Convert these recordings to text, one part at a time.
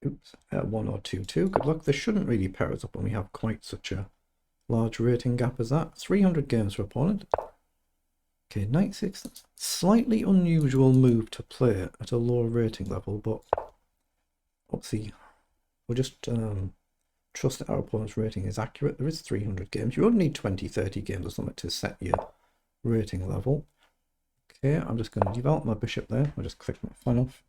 Oops, 1 or 2-2. Good luck. This shouldn't really pair us up when we have quite such a large rating gap as that. 300 games for opponent. Okay, knight 6. That's a slightly unusual move to play at a lower rating level, but obviously we'll just trust that our opponent's rating is accurate. There is 300 games. You only need 20-30 games or something to set your rating level. Okay, I'm just going to develop my bishop there. I'll just click my file off.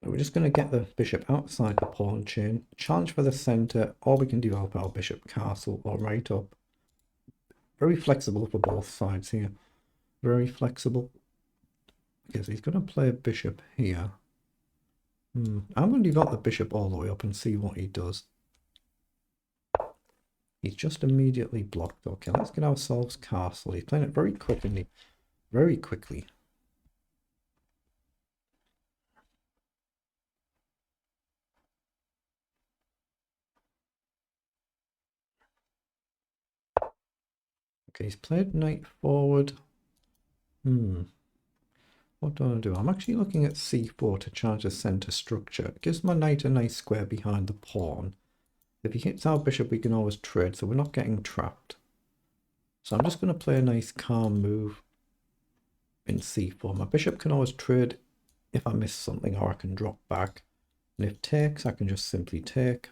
We're just going to get the bishop outside the pawn chain, challenge for the center, or we can develop our bishop castle or right up. Very flexible for both sides here. Very flexible. Okay, so he's going to play a bishop here. I'm going to develop the bishop all the way up and see what he does. He's just immediately blocked. Okay, let's get ourselves castle. He's playing it very quickly. Very quickly. Okay, he's played knight forward. What do I want to do? I'm actually looking at c4 to charge the center structure. It gives my knight a nice square behind the pawn. If he hits our bishop, we can always trade, so we're not getting trapped. So I'm just going to play a nice calm move in c4. My bishop can always trade if I miss something, or I can drop back. And if takes, I can just simply take.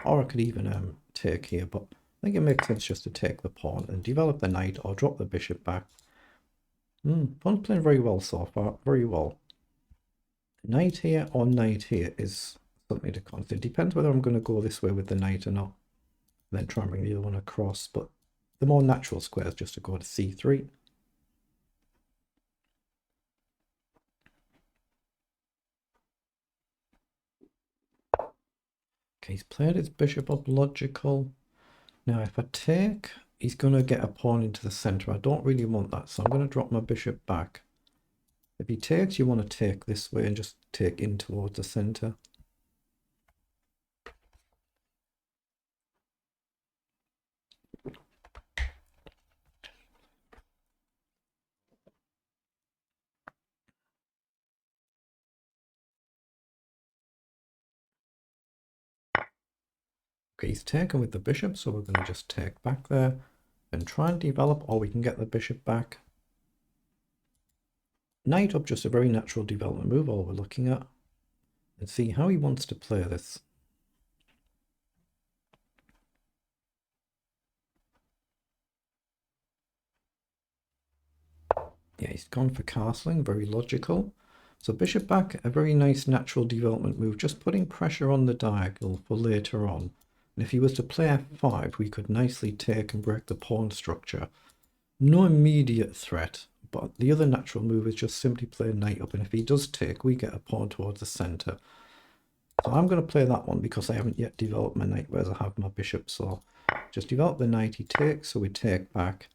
Or I could even take here, but I think it makes sense just to take the pawn and develop the knight or drop the bishop back. Pawn's playing very well so far, very well. Knight here or knight here is something to consider. It depends whether I'm going to go this way with the knight or not. Then try and bring the other one across, but the more natural square is just to go to c3. Okay, he's played his bishop up logical. Now if I take, he's going to get a pawn into the center. I don't really want that, so I'm going to drop my bishop back. If he takes, you want to take this way and just take in towards the center. Okay, he's taken with the bishop, so we're going to just take back there and try and develop, or we can get the bishop back. Knight up, just a very natural development move, all we're looking at. And see how he wants to play this. Yeah, he's gone for castling, very logical. So bishop back, a very nice natural development move, just putting pressure on the diagonal for later on. And if he was to play f5, we could nicely take and break the pawn structure. No immediate threat, but the other natural move is just simply play knight up, and if he does take, we get a pawn towards the center. So I'm going to play that one because I haven't yet developed my knight, whereas I have my bishop. So just develop the knight, he takes, so we take back.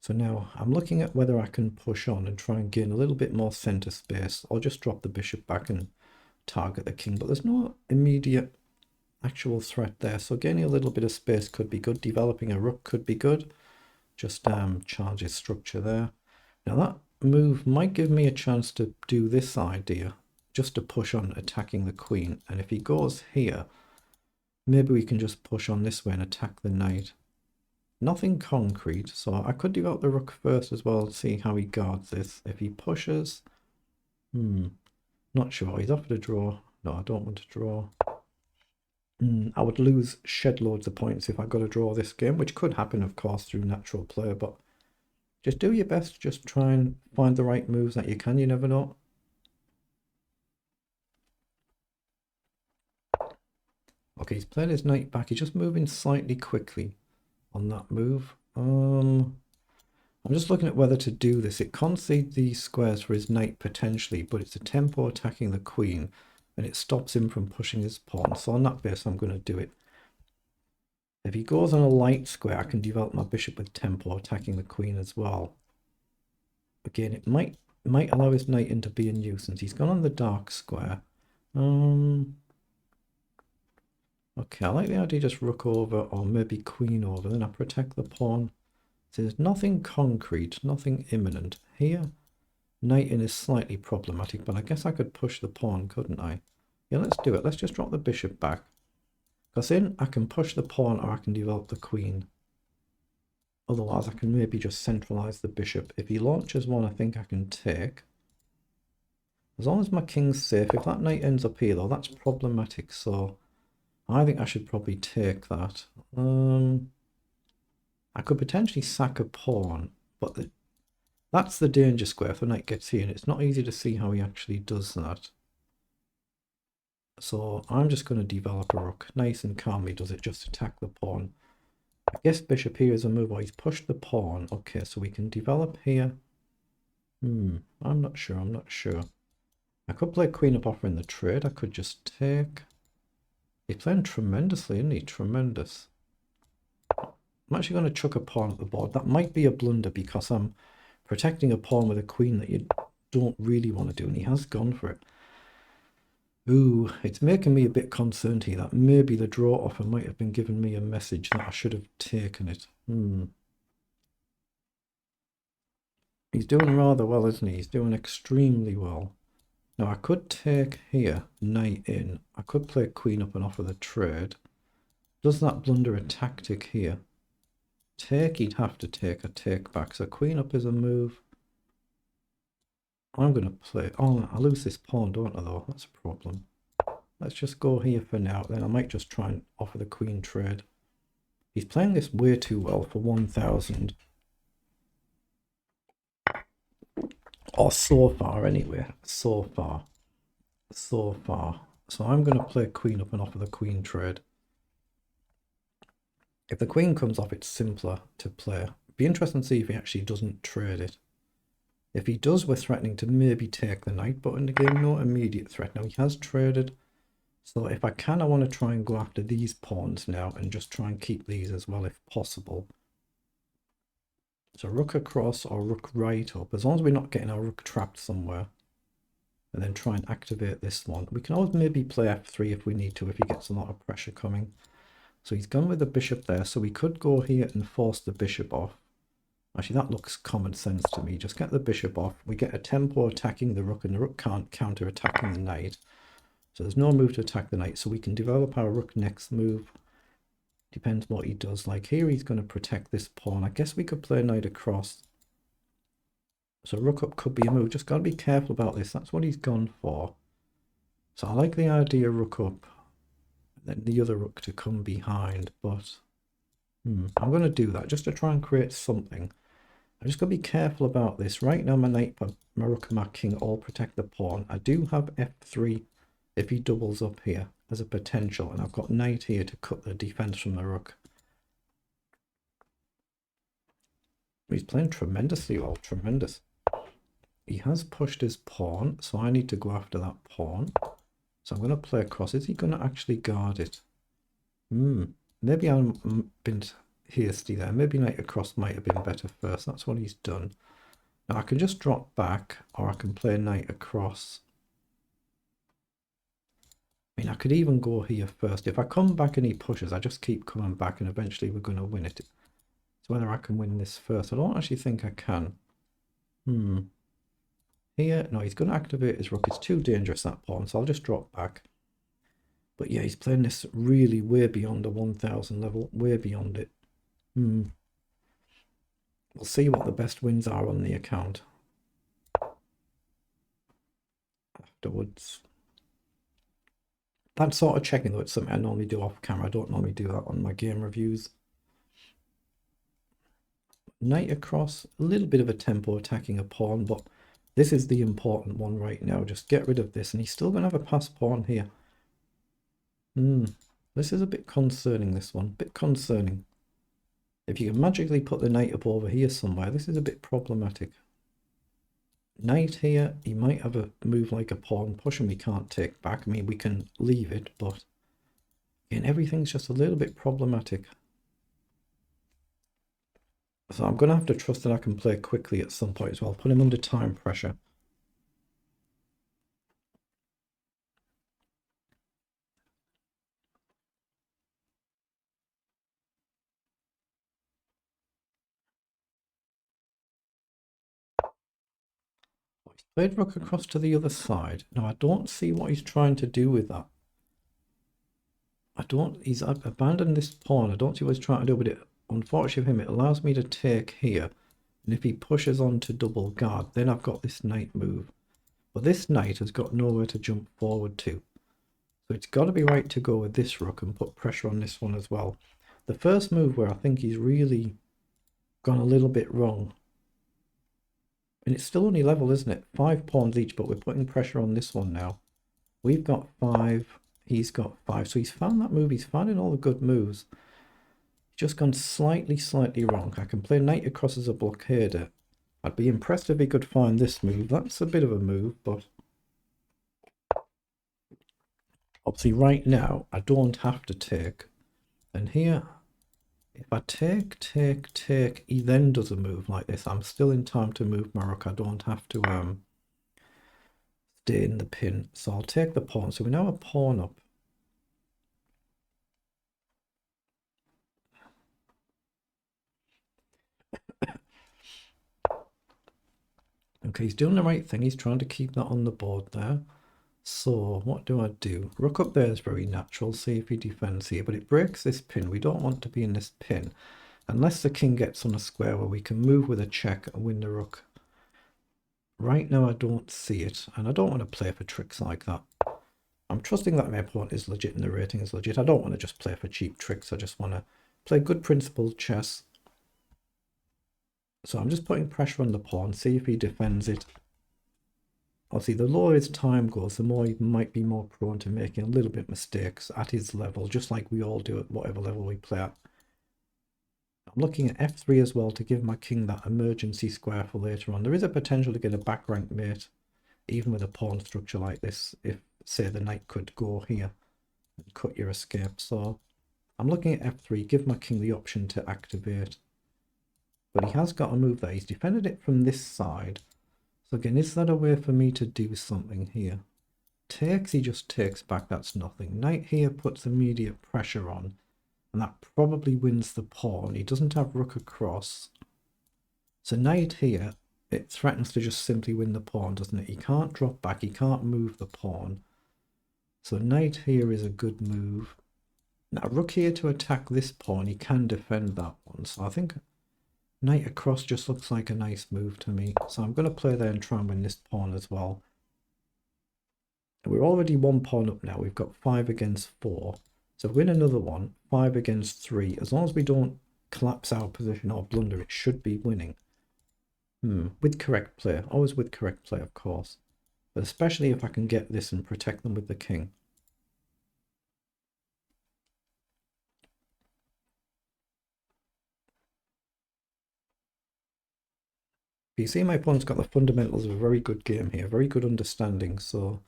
So now I'm looking at whether I can push on and try and gain a little bit more center space, or just drop the bishop back and target the king, but there's no immediate actual threat there, so gaining a little bit of space could be good. Developing a rook could be good. Just charge his structure there. Now that move might give me a chance to do this idea, just to push on attacking the queen, and if he goes here, maybe we can just push on this way and attack the knight. Nothing concrete, so I could develop the rook first as well and see how he guards this. If he pushes, not sure. He's offered a draw. No, I don't want to draw. I would lose shed loads of points if I got to draw this game, which could happen, of course, through natural play, but just do your best. Just try and find the right moves that you can. You never know. Okay, he's played his knight back. He's just moving slightly quickly on that move. I'm just looking at whether to do this. It concedes these squares for his knight potentially, but it's a tempo attacking the queen, and it stops him from pushing his pawn. So on that base, I'm going to do it. If he goes on a light square, I can develop my bishop with tempo attacking the queen as well. Again, it might allow his knight in to be a nuisance. He's gone on the dark square. Okay, I like the idea just rook over or maybe queen over. Then I protect the pawn. So there's nothing concrete, nothing imminent here. Knight in is slightly problematic, but I guess I could push the pawn, couldn't I? Yeah, let's do it. Let's just drop the bishop back. Because in, I can push the pawn or I can develop the queen. Otherwise, I can maybe just centralize the bishop. If he launches one, I think I can take. As long as my king's safe. If that knight ends up here, though, that's problematic. So I think I should probably take that. I could potentially sack a pawn, but that's the danger square if the knight gets here, and it's not easy to see how he actually does that. So I'm just going to develop a rook. Nice and calmly does it, just attack the pawn. I guess bishop here is a move where he's pushed the pawn. Okay, so we can develop here. I'm not sure. I could play queen up offering the trade. I could just take. He's playing tremendously, isn't he? Tremendous. I'm actually going to chuck a pawn at the board. That might be a blunder because I'm protecting a pawn with a queen that you don't really want to do, and he has gone for it. Ooh, it's making me a bit concerned here that maybe the draw offer might have been giving me a message that I should have taken it. He's doing rather well, isn't he? He's doing extremely well. Now, I could take here, knight in. I could play queen up and offer the trade. Does that blunder a tactic here? Take, he'd have to take a take back. So queen up is a move. I'm going to play... Oh, I lose this pawn, don't I, though? That's a problem. Let's just go here for now. Then I might just try and offer the queen trade. He's playing this way too well for 1,000. Or so far, anyway. So far. So I'm going to play queen up and offer the queen trade. If the queen comes off, it's simpler to play. It'd be interesting to see if he actually doesn't trade it. If he does, we're threatening to maybe take the knight, but in the game, no immediate threat. Now, he has traded. So if I can, I want to try and go after these pawns now and just try and keep these as well if possible. So rook across or rook right up, as long as we're not getting our rook trapped somewhere. And then try and activate this one. We can always maybe play f3 if we need to, if he gets a lot of pressure coming. So he's gone with the bishop there, so we could go here and force the bishop off. Actually, that looks common sense to me. Just get the bishop off. We get a tempo attacking the rook, and the rook can't counter attacking the knight. So there's no move to attack the knight, so we can develop our rook next move. Depends what he does. Like here, he's going to protect this pawn. I guess we could play knight across. So rook up could be a move. Just got to be careful about this. That's what he's gone for. So I like the idea rook up, and then the other rook to come behind, but I'm going to do that just to try and create something. I'm just going to be careful about this. Right now, my knight, my rook and my king all protect the pawn. I do have f3 if he doubles up here as a potential, and I've got knight here to cut the defense from the rook. He's playing tremendously well, tremendous. He has pushed his pawn, so I need to go after that pawn. So I'm going to play across. Is he going to actually guard it? Maybe I'm a bit hasty there. Maybe knight across might have been better first. That's what he's done. Now I can just drop back, or I can play knight across. I mean, I could even go here first. If I come back and he pushes, I just keep coming back, and eventually we're going to win it. It's whether I can win this first. I don't actually think I can. Here, no, he's going to activate his rook. It's too dangerous, that pawn, so I'll just drop back. But yeah, he's playing this really way beyond the 1,000 level, way beyond it. We'll see what the best wins are on the account afterwards. That sort of checking, though, it's something I normally do off camera. I don't normally do that on my game reviews. Knight across, a little bit of a tempo attacking a pawn, but this is the important one right now. Just get rid of this, and he's still going to have a passed pawn here. This is a bit concerning, this one. Bit concerning. If you can magically put the knight up over here somewhere, this is a bit problematic. Knight here, he might have a move like a pawn push, and we can't take back. I mean, we can leave it, but again, everything's just a little bit problematic. So I'm going to have to trust that I can play quickly at some point as well. Put him under time pressure. Played rook across to the other side. Now I don't see what he's trying to do with that. He's abandoned this pawn. I don't see what he's trying to do, but unfortunately for him, it allows me to take here. And if he pushes on to double guard, then I've got this knight move. But this knight has got nowhere to jump forward to. So it's got to be right to go with this rook and put pressure on this one as well. The first move where I think he's really gone a little bit wrong. And it's still only level, isn't it? 5 pawns each, but we're putting pressure on this one now. We've got 5. He's got 5. So he's found that move. He's finding all the good moves. Just gone slightly wrong. I can play knight across as a blockader. I'd be impressed if he could find this move. That's a bit of a move, but obviously right now I don't have to take. And here, if I take, he then does a move like this. I'm still in time to move my rook. I don't have to stay in the pin. So I'll take the pawn. So we're now a pawn up. Okay, he's doing the right thing. He's trying to keep that on the board there. So what do I do? Rook up there is very natural. See if he defends here, but it breaks this pin. We don't want to be in this pin unless the king gets on a square where we can move with a check and win the rook. Right now I don't see it, and I don't want to play for tricks like that. I'm trusting that my opponent is legit and the rating is legit. I don't want to just play for cheap tricks. I just want to play good principled chess. So I'm just putting pressure on the pawn, see if he defends it. Obviously, the lower his time goes, the more he might be more prone to making a little bit mistakes at his level, just like we all do at whatever level we play at. I'm looking at f3 as well to give my king that emergency square for later on. There is a potential to get a back rank mate, even with a pawn structure like this, if, say, the knight could go here and cut your escape. So I'm looking at f3, give my king the option to activate. But he has got a move there. He's defended it from this side. So again, is that a way for me to do something here? Takes, he just takes back. That's nothing. Knight here puts immediate pressure on. And that probably wins the pawn. He doesn't have rook across. So knight here, it threatens to just simply win the pawn, doesn't it? He can't drop back. He can't move the pawn. So knight here is a good move. Now rook here to attack this pawn. He can defend that one. So I think knight across just looks like a nice move to me. So I'm going to play there and try and win this pawn as well. And we're already 1 pawn up now. We've got 5 against 4. So win another one, 5 against 3. As long as we don't collapse our position or blunder, it should be winning. With correct play. Always with correct play, of course. But especially if I can get this and protect them with the king. You see my opponent's got the fundamentals of a very good game here, very good understanding, so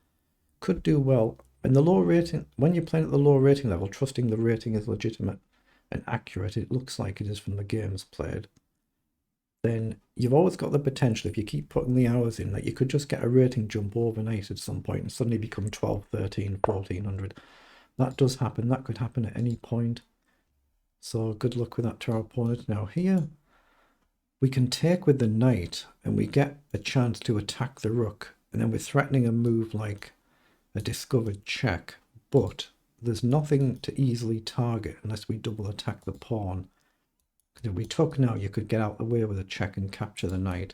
could do well. And the low rating, when you're playing at the low rating level, trusting the rating is legitimate and accurate, it looks like it is from the games played, then you've always got the potential, if you keep putting the hours in, that you could just get a rating jump overnight at some point and suddenly become 12, 13, 1400. That does happen. That could happen at any point. So good luck with that to our opponent. Now here, we can take with the knight and we get a chance to attack the rook, and then we're threatening a move like a discovered check, but there's nothing to easily target unless we double attack the pawn. Because if we took now, you could get out the way with a check and capture the knight.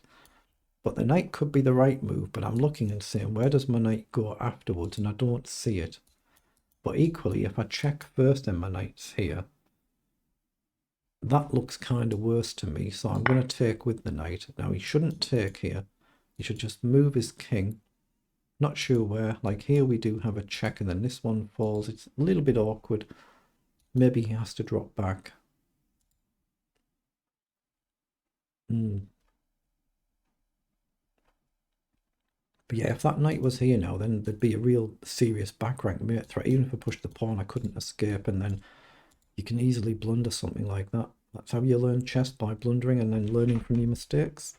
But the knight could be the right move, but I'm looking and saying, where does my knight go afterwards? And I don't see it. But equally, if I check first and my knight's here, that looks kind of worse to me, so I'm going to take with the knight. Now, he shouldn't take here. He should just move his king. Not sure where. Like here we do have a check, and then this one falls. It's a little bit awkward. Maybe he has to drop back. But yeah, if that knight was here now, then there'd be a real serious back rank mate threat. Even if I pushed the pawn, I couldn't escape, and then you can easily blunder something like that. That's how you learn chess, by blundering and then learning from your mistakes.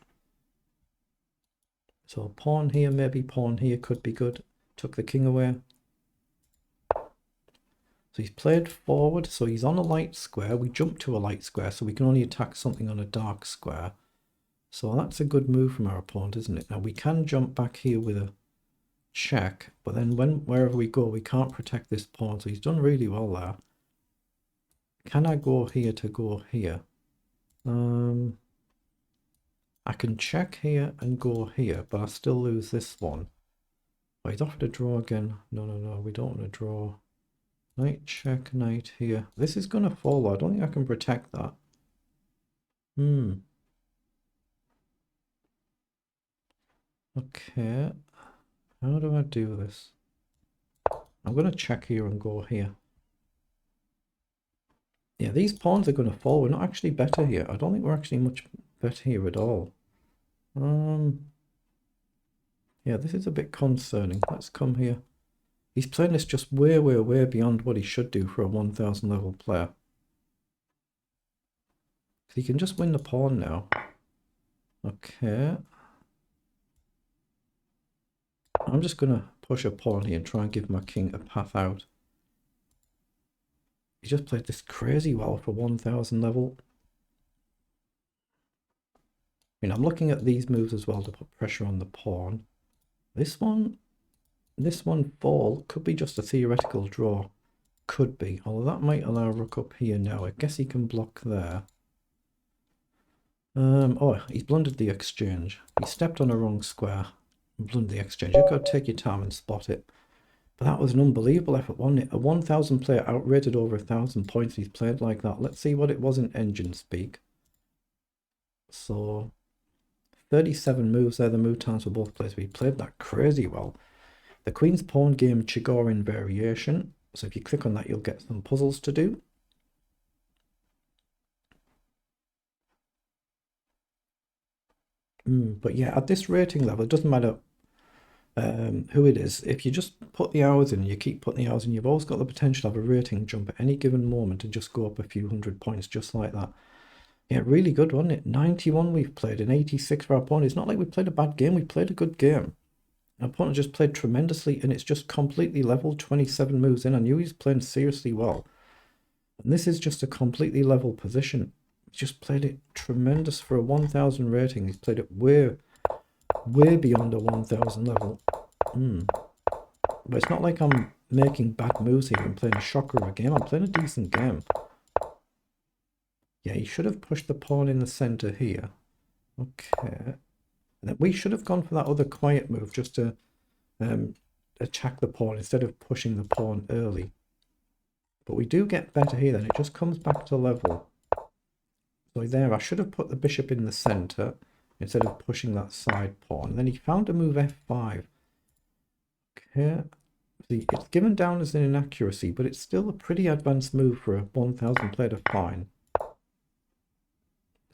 So pawn here, maybe pawn here could be good. Took the king away. So he's played forward, so he's on a light square. We jump to a light square, so we can only attack something on a dark square. So that's a good move from our opponent, isn't it? Now we can jump back here with a check, but then wherever we go, we can't protect this pawn. So he's done really well there. Can I go here to go here? I can check here and go here, but I still lose this one. Oh, he's offered a draw again. No, we don't want to draw. Knight check, knight here. This is going to fall. I don't think I can protect that. Okay. How do I do this? I'm going to check here and go here. Yeah, these pawns are going to fall. We're not actually better here. I don't think we're actually much better here at all. Yeah, this is a bit concerning. Let's come here. He's playing this just way beyond what he should do for a 1000 level player. He can just win the pawn now. Okay. I'm just going to push a pawn here and try and give my king a path out. He just played this crazy well for 1000 level. I mean, I'm looking at these moves as well to put pressure on the pawn. This one fall could be just a theoretical draw. Could be, although that might allow rook up here now. I guess he can block there. Oh, he's blundered the exchange. He stepped on a wrong square and blundered the exchange. You've got to take your time and spot it. But that was an unbelievable effort, wasn't it? A 1000 player outrated over 1000 points. He's played like that. Let's see what it was in engine speak. So 37 moves there, the move times for both players. We played that crazy well. The Queen's Pawn game Chigorin variation. So if you click on that, you'll get some puzzles to do. But yeah, at this rating level, it doesn't matter who it is. If you just put the hours in, you keep putting the hours in, you've always got the potential of a rating jump at any given moment and just go up a few hundred points just like that. Yeah, really good, wasn't it? 91 we've played and 86 for our opponent. It's not like we played a bad game. We played a good game. Our opponent just played tremendously and it's just completely level. 27 moves in. I knew he was playing seriously well. And this is just a completely level position. He's just played it tremendous for a 1000 rating. He's played it way beyond a 1000 level. But it's not like I'm making bad moves here. I'm playing a shocker of a game. I'm playing a decent game. Yeah, he should have pushed the pawn in the center here. Okay. And then we should have gone for that other quiet move just to attack the pawn instead of pushing the pawn early. But we do get better here then. It just comes back to level. So there, I should have put the bishop in the center instead of pushing that side pawn. And then he found a move f5. Okay. See, it's given down as an inaccuracy, but it's still a pretty advanced move for a 1000 player to find.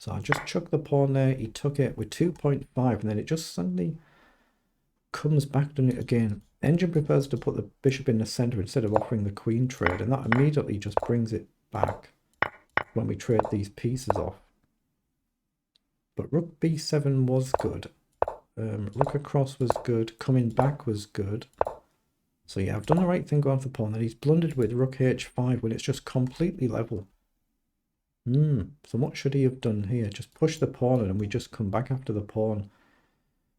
So I just chucked the pawn there. He took it with 2.5, and then it just suddenly comes back to it again. Engine prefers to put the bishop in the center instead of offering the queen trade, and that immediately just brings it back when we trade these pieces off. But rook b7 was good. Rook across was good. Coming back was good. So yeah, I've done the right thing going for pawn. Then he's blundered with rook h5 when it's just completely level. So what should he have done here? Just push the pawn and we just come back after the pawn.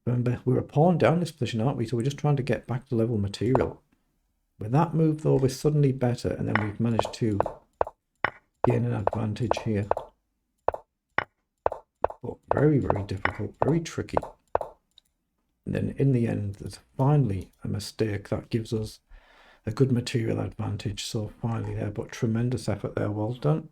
Remember, we're a pawn down this position, aren't we? So we're just trying to get back to level material. With that move, though, we're suddenly better, and then we've managed to gain an advantage here. But very difficult, very tricky. And then in the end, there's finally a mistake that gives us a good material advantage. So finally there, but tremendous effort there. Well done.